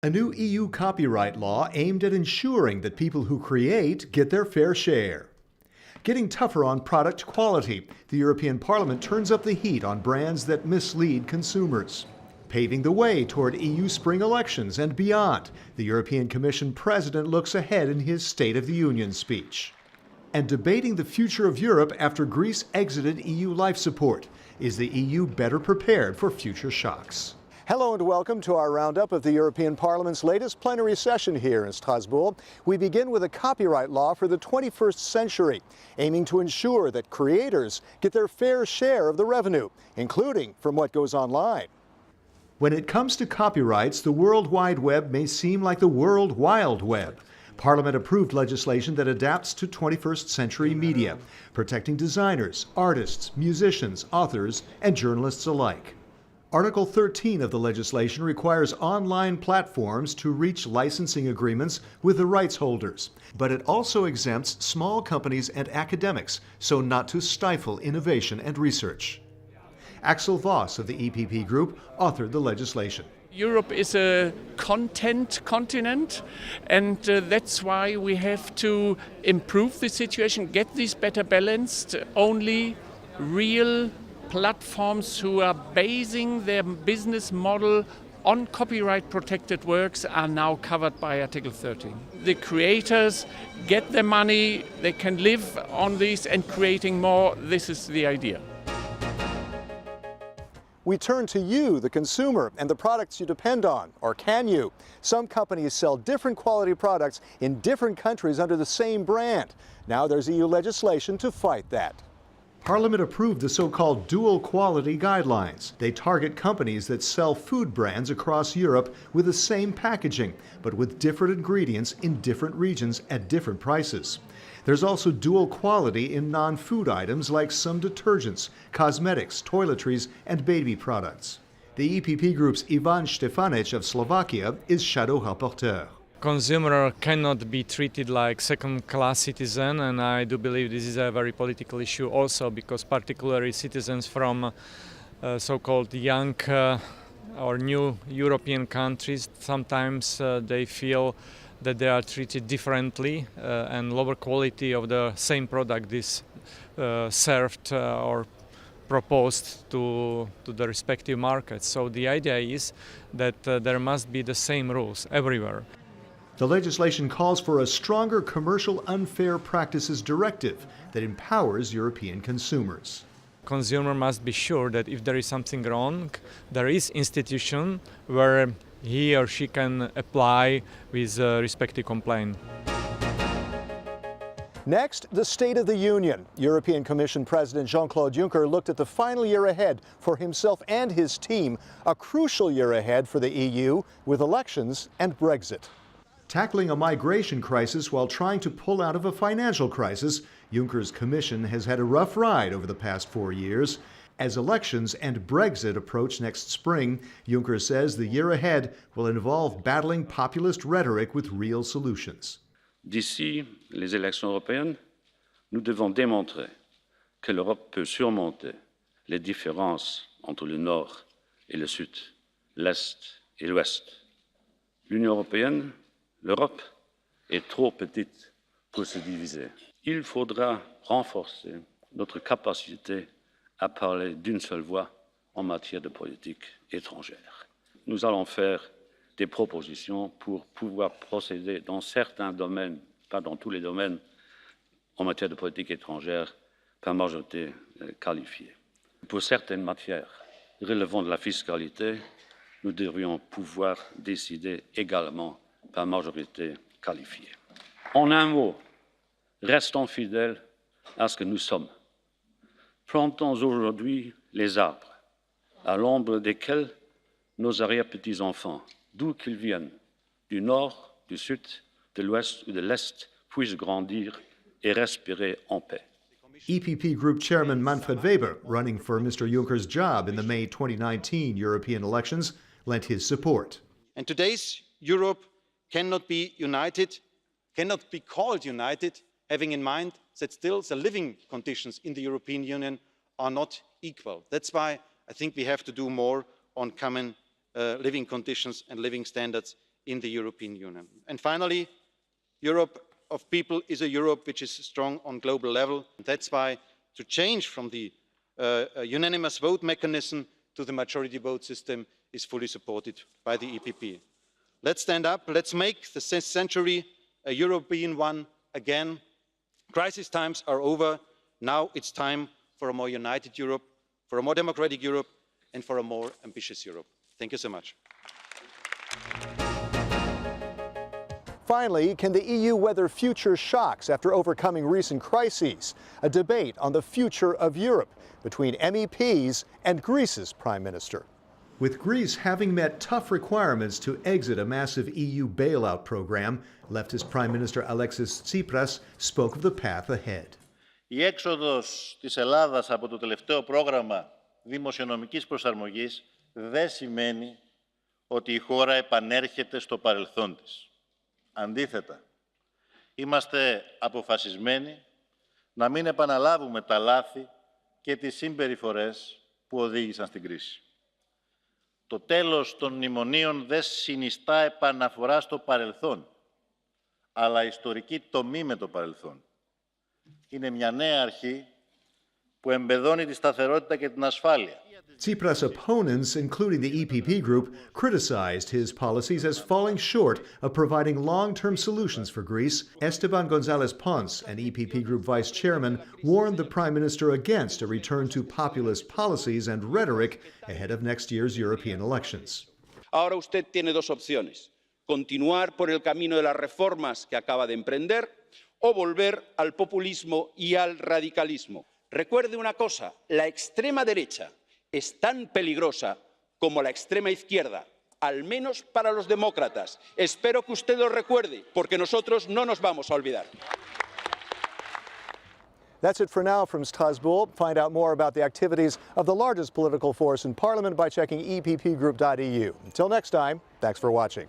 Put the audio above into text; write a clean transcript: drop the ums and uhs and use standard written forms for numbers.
A new EU copyright law aimed at ensuring that people who create get their fair share. Getting tougher on product quality, the European Parliament turns up the heat on brands that mislead consumers. Paving the way toward EU spring elections and beyond, the European Commission President looks ahead in his State of the Union speech. And debating the future of Europe after Greece exited EU life support. Is the EU better prepared for future shocks? Hello and welcome to our roundup of the European Parliament's latest plenary session here in Strasbourg. We begin with a copyright law for the 21st century, aiming to ensure that creators get their fair share of the revenue, including from what goes online. When it comes to copyrights, the World Wide Web may seem like the World Wild Web. Parliament approved legislation that adapts to 21st century media, protecting designers, artists, musicians, authors, and journalists alike. Article 13 of the legislation requires online platforms to reach licensing agreements with the rights holders, but it also exempts small companies and academics so not to stifle innovation and research. Axel Voss of the EPP Group authored the legislation. Europe is a content continent, and that's why we have to improve the situation, get this better balanced. Only real platforms who are basing their business model on copyright protected works are now covered by Article 13. The creators get their money, they can live on this and creating more. This is the idea. We turn to you, the consumer, and the products you depend on, or can you? Some companies sell different quality products in different countries under the same brand. Now there's EU legislation to fight that. Parliament approved the so-called dual quality guidelines. They target companies that sell food brands across Europe with the same packaging, but with different ingredients in different regions at different prices. There's also dual quality in non-food items like some detergents, cosmetics, toiletries, and baby products. The EPP Group's Ivan Štefanič of Slovakia is shadow rapporteur. Consumer cannot be treated like second-class citizen, and I do believe this is a very political issue also, because particularly citizens from so-called young or new European countries, sometimes they feel that they are treated differently and lower quality of the same product is served or proposed to the respective markets. So the idea is that there must be the same rules everywhere. The legislation calls for a stronger commercial unfair practices directive that empowers European consumers. Consumer must be sure that if there is something wrong, there is institution where he or she can apply with respective complaint. Next, the State of the Union. European Commission President Jean-Claude Juncker looked at the final year ahead for himself and his team, a crucial year ahead for the EU with elections and Brexit. Tackling a migration crisis while trying to pull out of a financial crisis, Juncker's Commission has had a rough ride over the past 4 years. As elections and Brexit approach next spring, Juncker says the year ahead will involve battling populist rhetoric with real solutions. D'ici les élections européennes, nous devons démontrer que l'Europe peut surmonter les différences entre le Nord et le Sud, l'Est et l'Ouest. L'Union européenne, l'Europe, est trop petite pour se diviser. Il faudra renforcer notre capacité à parler d'une seule voix en matière de politique étrangère. Nous allons faire des propositions pour pouvoir procéder dans certains domaines, pas dans tous les domaines, en matière de politique étrangère, par majorité qualifiée. Pour certaines matières relevant de la fiscalité, nous devrions pouvoir décider également par majorité qualifiée. En un mot, restons fidèles à ce que nous sommes. Plantons aujourd'hui les arbres, à l'ombre desquels nos arrière-petits-enfants, d'où qu'ils viennent, du nord, du sud, de l'ouest ou de l'est, puissent grandir et respirer en paix. EPP Group Chairman Manfred Weber, running for Mr. Juncker's job in the May 2019 European elections, lent his support. And today's Europe cannot be united, cannot be called united, having in mind that still the living conditions in the European Union are not equal. That's why I think we have to do more on common living conditions and living standards in the European Union. And finally, Europe of people is a Europe which is strong on global level. That's why to change from the unanimous vote mechanism to the majority vote system is fully supported by the EPP. Let's stand up. Let's make the century a European one again. Crisis times are over. Now it's time for a more united Europe, for a more democratic Europe, and for a more ambitious Europe. Thank you so much. Finally, can the EU weather future shocks after overcoming recent crises? A debate on the future of Europe between MEPs and Greece's Prime Minister. With Greece having met tough requirements to exit a massive EU bailout program, leftist Prime Minister Alexis Tsipras spoke of the path ahead. Η έξοδος της Ελλάδας από το τελευταίο πρόγραμμα δημοσιονομικής προσαρμογής δεν σημαίνει ότι η χώρα επανέρχεται στο παρελθόν της. Αντίθετα, είμαστε αποφασισμένοι να μην επαναλάβουμε τα λάθη και τις συμπεριφορές που οδήγησαν στην κρίση. Το τέλος των μνημονίων δεν συνιστά επαναφορά στο παρελθόν, αλλά ιστορική τομή με το παρελθόν. Είναι μια νέα αρχή που εμπεδώνει τη σταθερότητα και την ασφάλεια. Tsipras' opponents, including the EPP group, criticized his policies as falling short of providing long-term solutions for Greece. Esteban González Pons, an EPP group vice chairman, warned the prime minister against a return to populist policies and rhetoric ahead of next year's European elections. Ahora usted tiene dos opciones: continuar por el camino de las reformas que acaba de emprender o volver al populismo y al radicalismo. Recuerde una cosa, la extrema derecha es tan peligrosa como la extrema izquierda, al menos para los demócratas. Espero que usted lo recuerde, porque nosotros no nos vamos a olvidar. That's it for now from Strasbourg. Find out more about the activities of the largest political force in Parliament by checking eppgroup.eu. Until next time, thanks for watching.